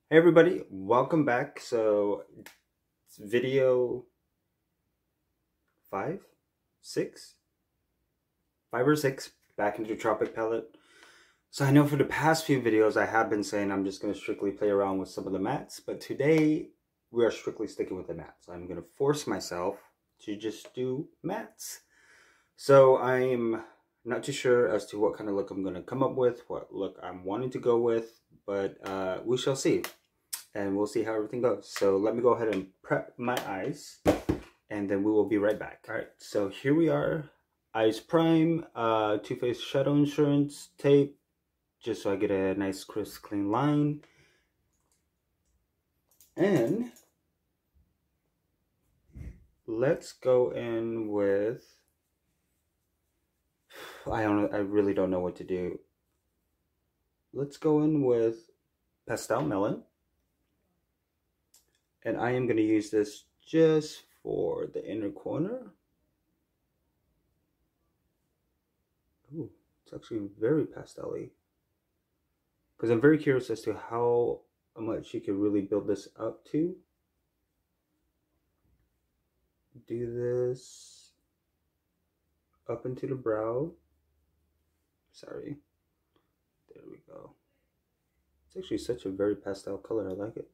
Hey everybody, welcome back. So it's video five, six, 5 or 6 back into Tropic Palette. So I know for the past few videos I have been saying I'm just going to strictly play around with some of the mattes, but today we are strictly sticking with the mattes. I'm going to force myself to just do mattes. So I'm not too sure as to what kind of look I'm going to come up with, what look I'm wanting to go with, but we shall see. And we'll see how everything goes. So let me go ahead and prep my eyes and then we will be right back. All right, so here we are. Eyes prime, Too Faced shadow insurance tape, just so I get a nice crisp clean line. And let's go in with, I really don't know what to do. Let's go in with Pastel Melon. And I am going to use this just for the inner corner. Ooh, it's actually very pastel-y. Because I'm very curious as to how much you can really build this up to. Do this up into the brow. Sorry. There we go. It's actually such a very pastel color. I like it.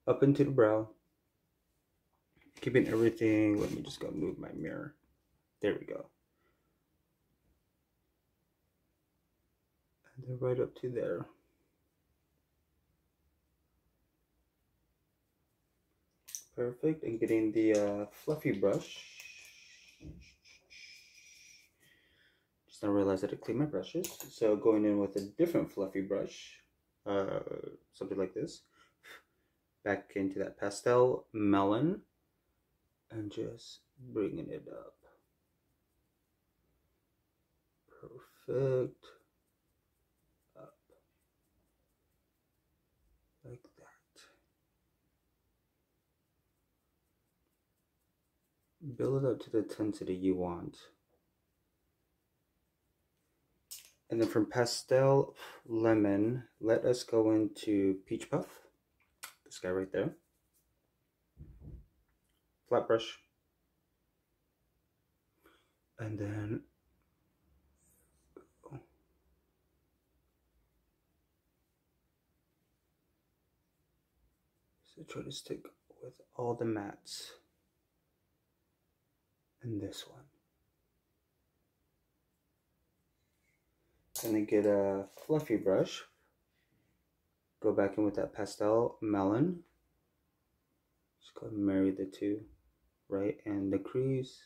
Up into the brow. Keeping everything. Let me just go move my mirror. There we go. And then right up to there. Perfect. And getting the fluffy brush. Just now realized that I cleaned my brushes. So going in with a different fluffy brush. Something like this. Back into that Pastel Melon. And just bringing it up. Perfect. Up. Like that. Build it up to the intensity you want. And then from Pastel Lemon, let us go into Peach Puff. This guy right there. Flat brush. And then so try to stick with all the mattes. And this one. And then get a fluffy brush. Go back in with that Pastel Melon. Just go and marry the two. Right, and the crease.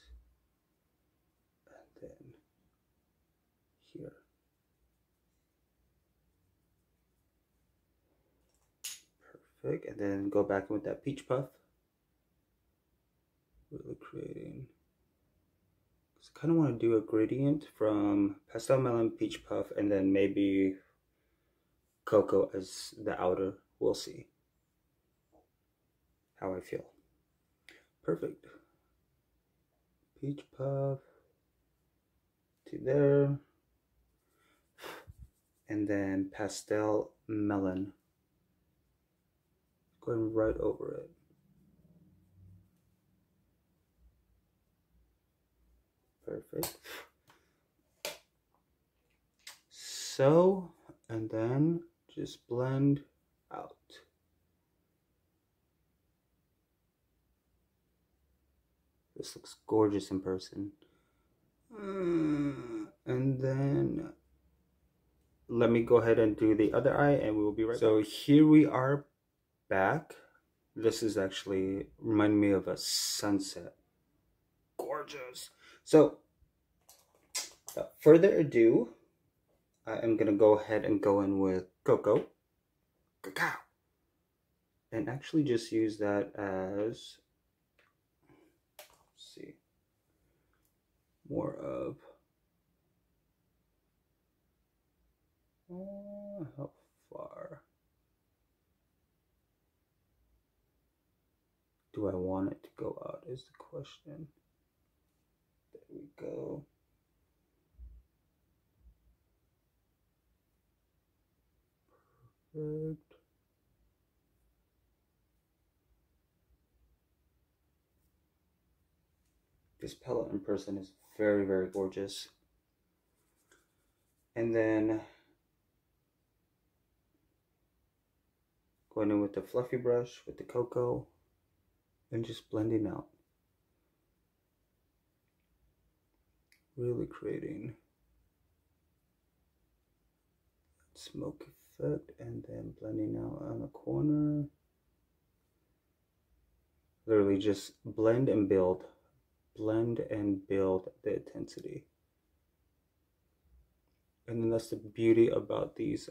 And then here. Perfect. And then go back in with that Peach Puff. Really creating. So I kind of want to do a gradient from Pastel Melon, Peach Puff, and then maybe Cocoa as the outer. We'll see how I feel. Perfect. Peach Puff to there. And then Pastel Melon. Going right over it. Perfect. So, and then just blend out. This looks gorgeous in person. And then let me go ahead and do the other eye and we will be right back. So here we are back. This is actually reminding me of a sunset. Gorgeous. So without further ado, I am gonna go ahead and go in with Cacao. And actually just use that as, let's see, more of, how far do I want it to go out is the question. There we go. Perfect. This palette in person is very, very gorgeous. And then going in with the fluffy brush with the cocoa and just blending out. Really creating that smoke effect and then blending out on a corner. Literally just blend and build the intensity. And then that's the beauty about these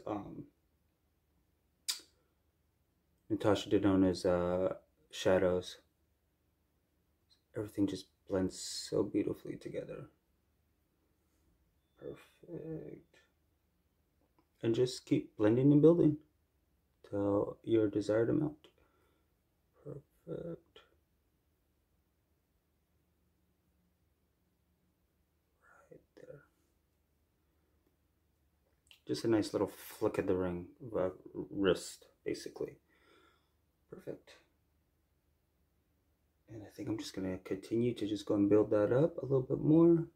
Natasha Denona's shadows. Everything just blends so beautifully together. Perfect. And just keep blending and building till your desired amount. Perfect. Right there. Just a nice little flick of the ring, wrist, basically. Perfect. And I think I'm just gonna continue to just go and build that up a little bit more.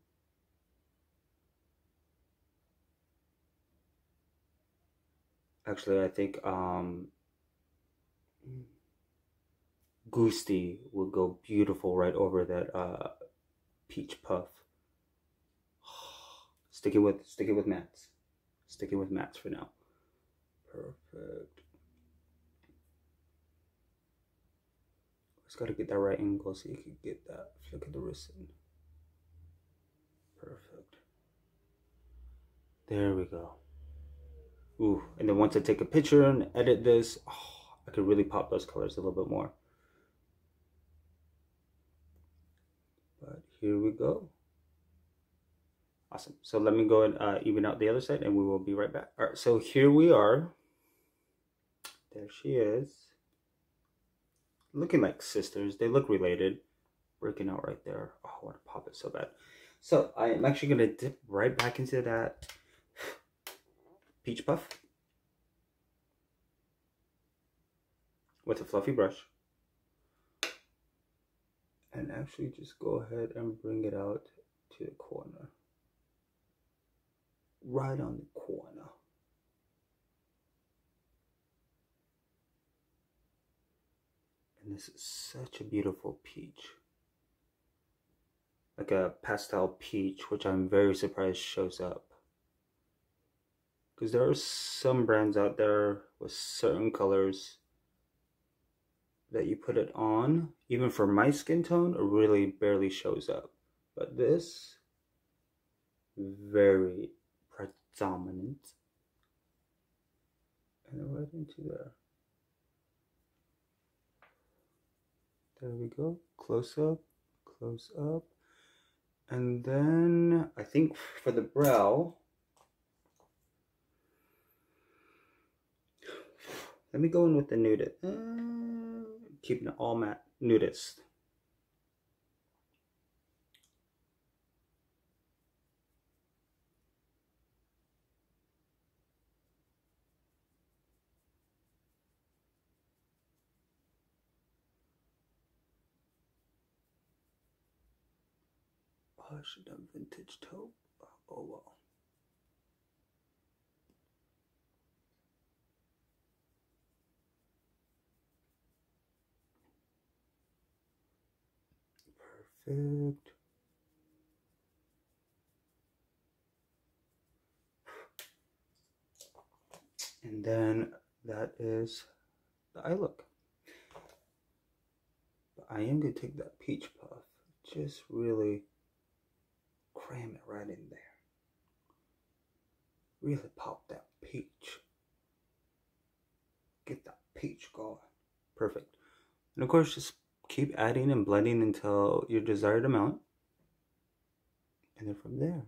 Actually, I think Goosty will go beautiful right over that peach puff. Sticking with mattes. Sticking with mattes for now. Perfect. Just gotta get that right angle so you can get that flick of the wrist in. Perfect. There we go. Ooh, and then once I take a picture and edit this, I could really pop those colors a little bit more. But here we go. Awesome. So let me go and even out the other side and we will be right back. All right, so here we are. There she is. Looking like sisters. They look related. Breaking out right there. Oh, I want to pop it so bad. So I am actually going to dip right back into that peach puff with a fluffy brush. And actually just go ahead and bring it out to the corner. Right on the corner. And this is such a beautiful peach. Like a pastel peach, which I'm very surprised shows up. Because there are some brands out there with certain colors that you put it on, even for my skin tone, it really barely shows up. But this, very predominant. And then right into there. There we go. Close up, close up. And then I think for the brow, let me go in with the nudist. Keeping it all matte, nudist. Oh, I should have vintage taupe. Oh well. Perfect. And then that is the eye look. But I am going to take that peach puff, just really cram it right in there. Really pop that peach. Get that peach going. Perfect. And of course, just keep adding and blending until your desired amount. And then from there,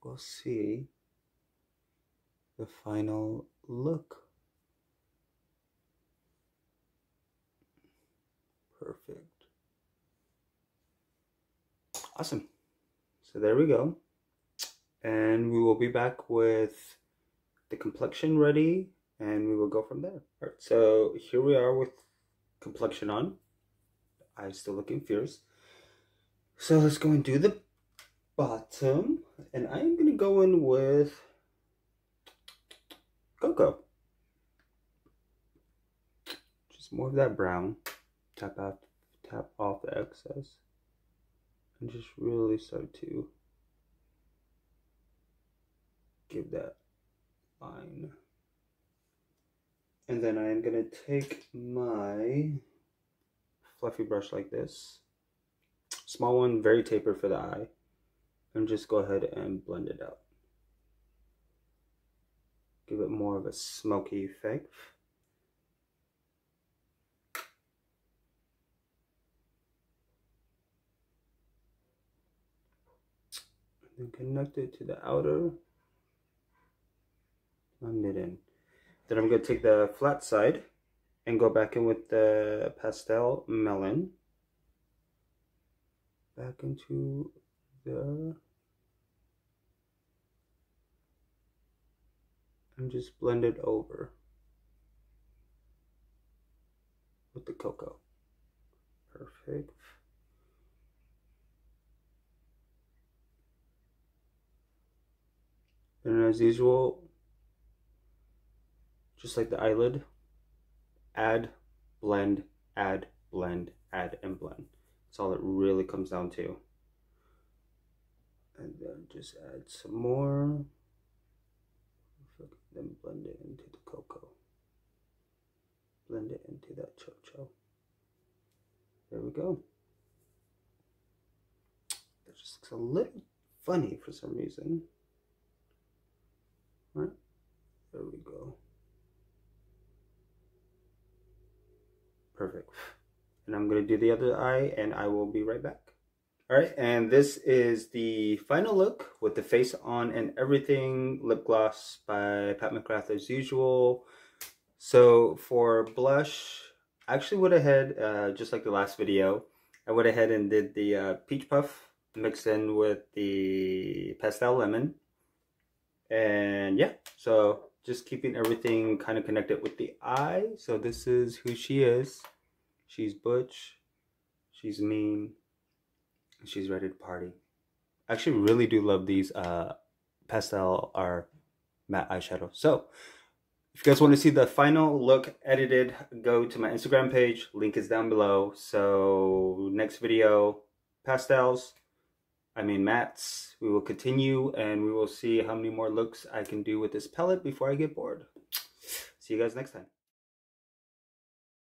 we'll see the final look. Perfect. Awesome. So there we go. And we will be back with the complexion ready and we will go from there. All right, so here we are with complexion on. Eyes still looking fierce. So let's go and do the bottom, and I'm gonna go in with cocoa. Just more of that brown. Tap off the excess, and just really start to give that line. And then I am gonna take my fluffy brush like this, small one, very tapered for the eye, and just go ahead and blend it out. Give it more of a smoky effect. And then connect it to the outer, blend it in. Then I'm going to take the flat side and go back in with the pastel melon. Back into the... and just blend it over with the cocoa. Perfect. And as usual, just like the eyelid, add, blend, add, blend, add, and blend. That's all it really comes down to. And then just add some more. Then blend it into the cocoa. Blend it into that chocho. There we go. That just looks a little funny for some reason. All right, there we go. Perfect. And I'm going to do the other eye, and I will be right back. All right, and this is the final look with the face on and everything. Lip gloss by Pat McGrath as usual. So for blush, I actually went ahead, just like the last video, I went ahead and did the Peach Puff mixed in with the Pastel Lemon. And yeah, so just keeping everything kind of connected with the eye. So this is who she is. She's butch, she's mean, and she's ready to party. I actually really do love these pastel or matte eyeshadow. So if you guys want to see the final look edited, go to my Instagram page. Link is down below. So next video, pastels, mattes. We will continue, and we will see how many more looks I can do with this palette before I get bored. See you guys next time.